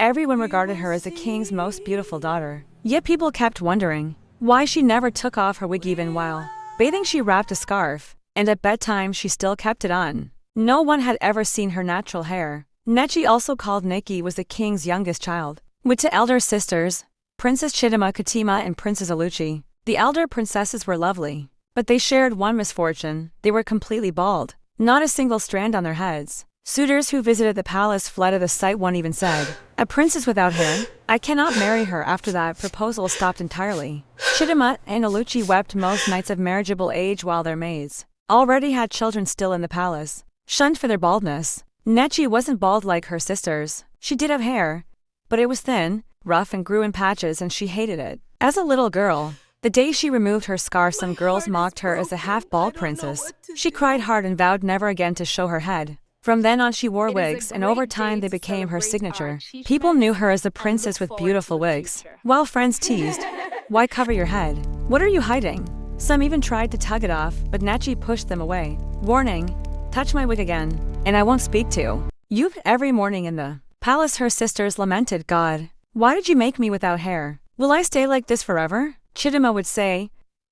Everyone regarded her as the king's most beautiful daughter. Yet people kept wondering why she never took off her wig even while bathing. She wrapped a scarf, and at bedtime she still kept it on. No one had ever seen her natural hair. Netchi, also called Nikki, was the king's youngest child, with two elder sisters, Princess Chidima Katima and Princess Aluchi. The elder princesses were lovely, but they shared one misfortune: they were completely bald, not a single strand on their heads. Suitors who visited the palace fled at the sight. One even said, "A princess without hair? I cannot marry her." After that proposal stopped entirely, Chidima and Aluchi wept most nights of marriageable age, while their maids already had children still in the palace, shunned for their baldness. Netchi wasn't bald like her sisters. She did have hair, but it was thin, rough, and grew in patches, and she hated it. As a little girl, the day she removed her scarf, some girls mocked her as a half-bald princess. She cried hard and vowed never again to show her head. From then on she wore wigs, and over time they became her signature. People knew her as the princess with beautiful wigs, while friends teased, "Why cover your head? What are you hiding?" Some even tried to tug it off, but Netchi pushed them away, warning, "Touch my wig again, and I won't speak to you." Every morning in the palace her sisters lamented, "God, why did you make me without hair? Will I stay like this forever?" Chidima would say,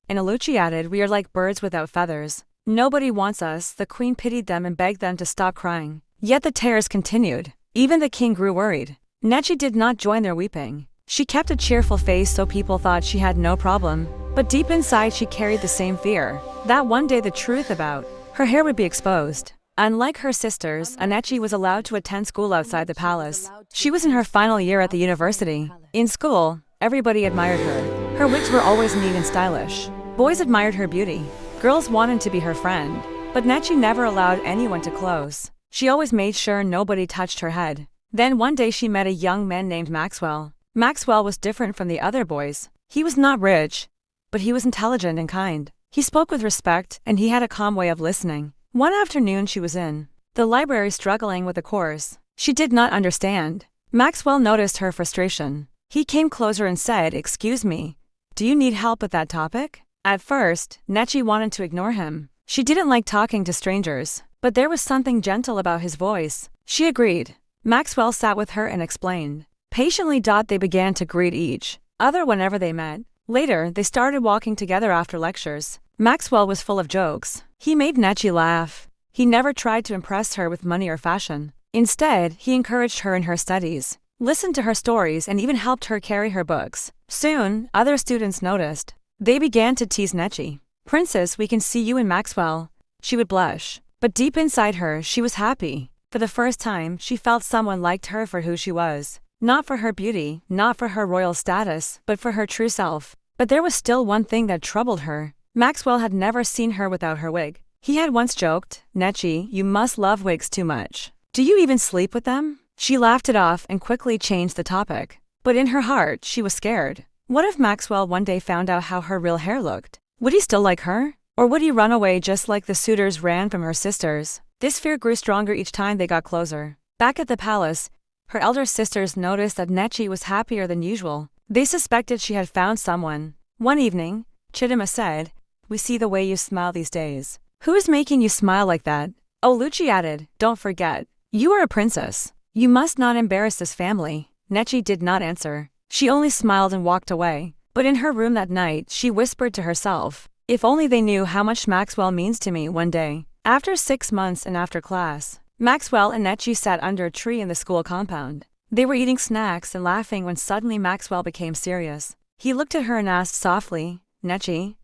and Aluchi added, "We are like birds without feathers. Nobody wants us." The queen pitied them and begged them to stop crying. Yet the tears continued. Even the king grew worried. Netchi did not join their weeping. She kept a cheerful face so people thought she had no problem, but deep inside she carried the same fear, that one day the truth about her hair would be exposed. Unlike her sisters, Netchi was allowed to attend school outside the palace. She was in her final year at the university. In school, everybody admired her. Her wigs were always neat and stylish. Boys admired her beauty. Girls wanted to be her friend, but Netchi never allowed anyone too close. She always made sure nobody touched her head. Then one day she met a young man named Maxwell. Maxwell was different from the other boys. He was not rich, but he was intelligent and kind. He spoke with respect, and he had a calm way of listening. One afternoon she was in the library struggling with a course she did not understand. Maxwell noticed her frustration. He came closer and said, "Excuse me, do you need help with that topic?" At first, Netchi wanted to ignore him. She didn't like talking to strangers, but there was something gentle about his voice. She agreed. Maxwell sat with her and explained. Patiently, they began to greet each other whenever they met. Later, they started walking together after lectures. Maxwell was full of jokes. He made Netchi laugh. He never tried to impress her with money or fashion. Instead, he encouraged her in her studies, listened to her stories, and even helped her carry her books. Soon, other students noticed. They began to tease Netchi. "Princess, we can see you in Maxwell." She would blush, but deep inside her, she was happy. For the first time, she felt someone liked her for who she was. Not for her beauty, not for her royal status, but for her true self. But there was still one thing that troubled her. Maxwell had never seen her without her wig. He had once joked, "Netchi, you must love wigs too much. Do you even sleep with them?" She laughed it off and quickly changed the topic. But in her heart, she was scared. What if Maxwell one day found out how her real hair looked? Would he still like her? Or would he run away just like the suitors ran from her sisters? This fear grew stronger each time they got closer. Back at the palace, her elder sisters noticed that Netchi was happier than usual. They suspected she had found someone. One evening, Chidima said, "We see the way you smile these days. Who is making you smile like that?" Aluchi added, "Don't forget, you are a princess. You must not embarrass this family." Netchi did not answer. She only smiled and walked away. But in her room that night, she whispered to herself, "If only they knew how much Maxwell means to me." One day, after 6 months and after class, Maxwell and Netchi sat under a tree in the school compound. They were eating snacks and laughing when suddenly Maxwell became serious. He looked at her and asked softly, "Netchi,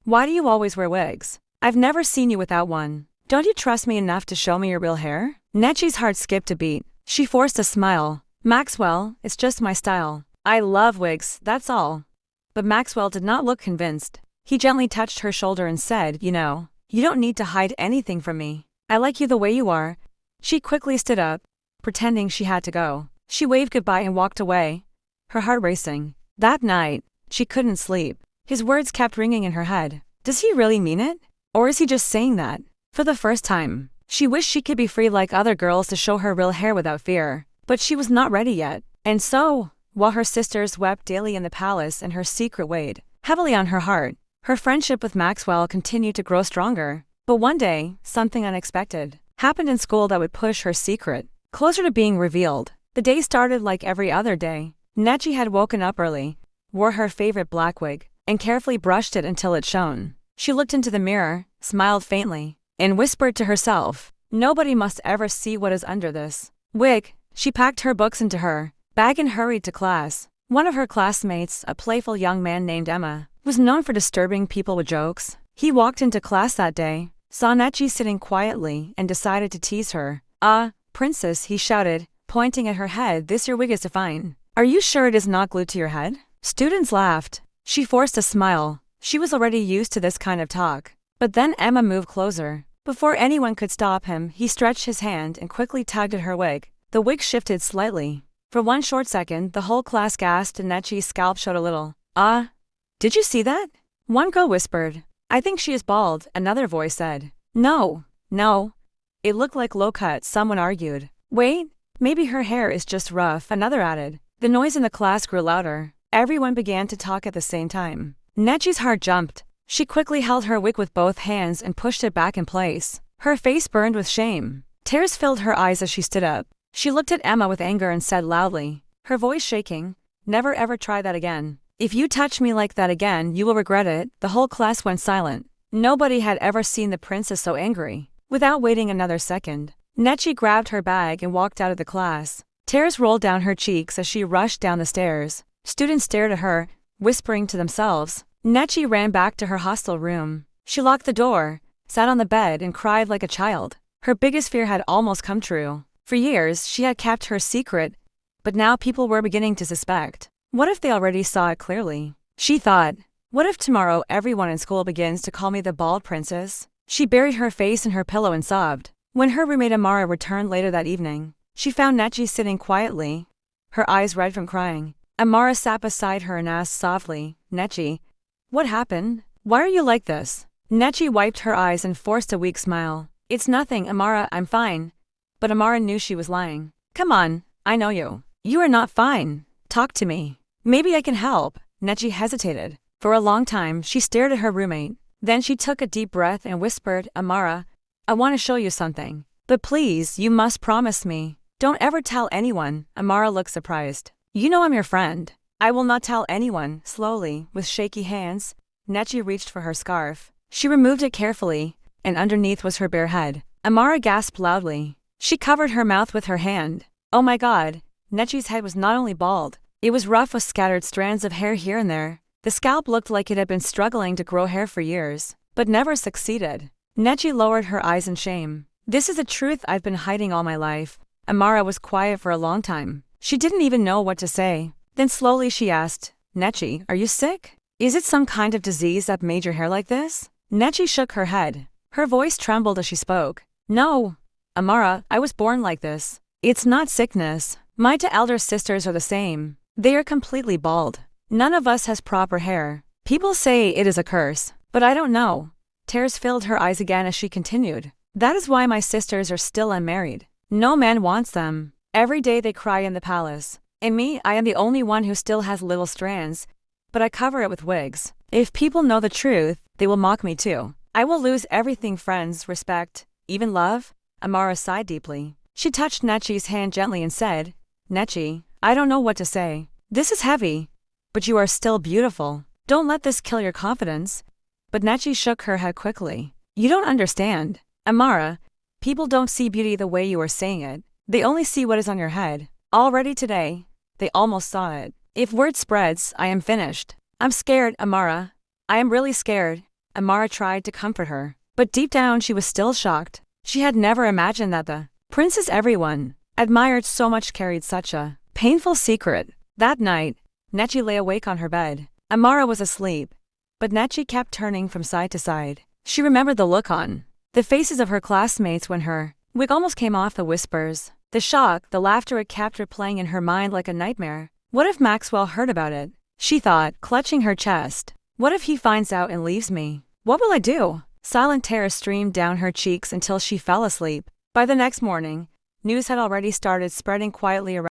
why do you always wear wigs? I've never seen you without one. Don't you trust me enough to show me your real hair?" Netchi's heart skipped a beat. She forced a smile. "Maxwell, it's just my style. I love wigs, that's all." But Maxwell did not look convinced. He gently touched her shoulder and said, "You know, you don't need to hide anything from me. I like you the way you are." She quickly stood up, pretending she had to go. She waved goodbye and walked away, her heart racing. That night, she couldn't sleep. His words kept ringing in her head. Does he really mean it? Or is he just saying that? For the first time, she wished she could be free like other girls to show her real hair without fear. But she was not ready yet. And so, while her sisters wept daily in the palace and her secret weighed heavily on her heart, her friendship with Maxwell continued to grow stronger. But one day, something unexpected happened in school that would push her secret closer to being revealed. The day started like every other day. Netchi had woken up early, wore her favorite black wig, and carefully brushed it until it shone. She looked into the mirror, smiled faintly, and whispered to herself, "Nobody must ever see what is under this wig." She packed her books into her bag and hurried to class. One of her classmates, a playful young man named Emma, was known for disturbing people with jokes. He walked into class that day, saw Netchi sitting quietly, and decided to tease her. "Ah, princess," he shouted, pointing at her head, "this your wig is fine. Are you sure it is not glued to your head?" Students laughed. She forced a smile. She was already used to this kind of talk. But then Emma moved closer. Before anyone could stop him, he stretched his hand and quickly tugged at her wig. The wig shifted slightly. For one short second, the whole class gasped and Netchi's scalp showed a little. "Ah, did you see that?" One girl whispered. "I think she is bald," another voice said. No. It looked like low cut," someone argued. "Wait, maybe her hair is just rough," another added. The noise in the class grew louder. Everyone began to talk at the same time. Netchi's heart jumped. She quickly held her wig with both hands and pushed it back in place. Her face burned with shame. Tears filled her eyes as she stood up. She looked at Emma with anger and said loudly, her voice shaking, "Never ever try that again. If you touch me like that again, you will regret it." The whole class went silent. Nobody had ever seen the princess so angry. Without waiting another second, Netchi grabbed her bag and walked out of the class. Tears rolled down her cheeks as she rushed down the stairs. Students stared at her, whispering to themselves. Netchi ran back to her hostel room. She locked the door, sat on the bed and cried like a child. Her biggest fear had almost come true. For years, she had kept her secret, but now people were beginning to suspect. What if they already saw it clearly? She thought, what if tomorrow everyone in school begins to call me the bald princess? She buried her face in her pillow and sobbed. When her roommate Amara returned later that evening, she found Netchi sitting quietly, her eyes red from crying. Amara sat beside her and asked softly, "Netchi, what happened? Why are you like this?" Netchi wiped her eyes and forced a weak smile. "It's nothing, Amara, I'm fine." But Amara knew she was lying. "Come on, I know you. You are not fine. Talk to me. Maybe I can help." Netchi hesitated. For a long time, she stared at her roommate. Then she took a deep breath and whispered, "Amara, I want to show you something. But please, you must promise me. Don't ever tell anyone." Amara looked surprised. "You know I'm your friend." "I will not tell anyone." Slowly, with shaky hands, Netchi reached for her scarf. She removed it carefully, and underneath was her bare head. Amara gasped loudly. She covered her mouth with her hand. Oh my God! Netchi's head was not only bald, it was rough with scattered strands of hair here and there. The scalp looked like it had been struggling to grow hair for years, but never succeeded. Netchi lowered her eyes in shame. "This is a truth I've been hiding all my life." Amara was quiet for a long time. She didn't even know what to say. Then slowly she asked, "Netchi, are you sick? Is it some kind of disease that made your hair like this?" Netchi shook her head. Her voice trembled as she spoke. "No, Amara, I was born like this. It's not sickness. My two elder sisters are the same. They are completely bald. None of us has proper hair. People say it is a curse, but I don't know." Tears filled her eyes again as she continued. "That is why my sisters are still unmarried. No man wants them. Every day they cry in the palace. And me, I am the only one who still has little strands, but I cover it with wigs. If people know the truth, they will mock me too. I will lose everything: friends, respect, even love." Amara sighed deeply. She touched Netchi's hand gently and said, "Netchi, I don't know what to say. This is heavy, but you are still beautiful. Don't let this kill your confidence." But Netchi shook her head quickly. "You don't understand. Amara, people don't see beauty the way you are saying it. They only see what is on your head. Already today, they almost saw it. If word spreads, I am finished. I'm scared, Amara. I am really scared." Amara tried to comfort her, but deep down she was still shocked. She had never imagined that the princess everyone admired so much carried such a painful secret. That night, Netchi lay awake on her bed. Amara was asleep, but Netchi kept turning from side to side. She remembered the look on the faces of her classmates when her wig almost came off, the whispers, the shock, the laughter. It kept replaying in her mind like a nightmare. What if Maxwell heard about it? She thought, clutching her chest. What if he finds out and leaves me? What will I do? Silent terror streamed down her cheeks until she fell asleep. By the next morning, news had already started spreading quietly around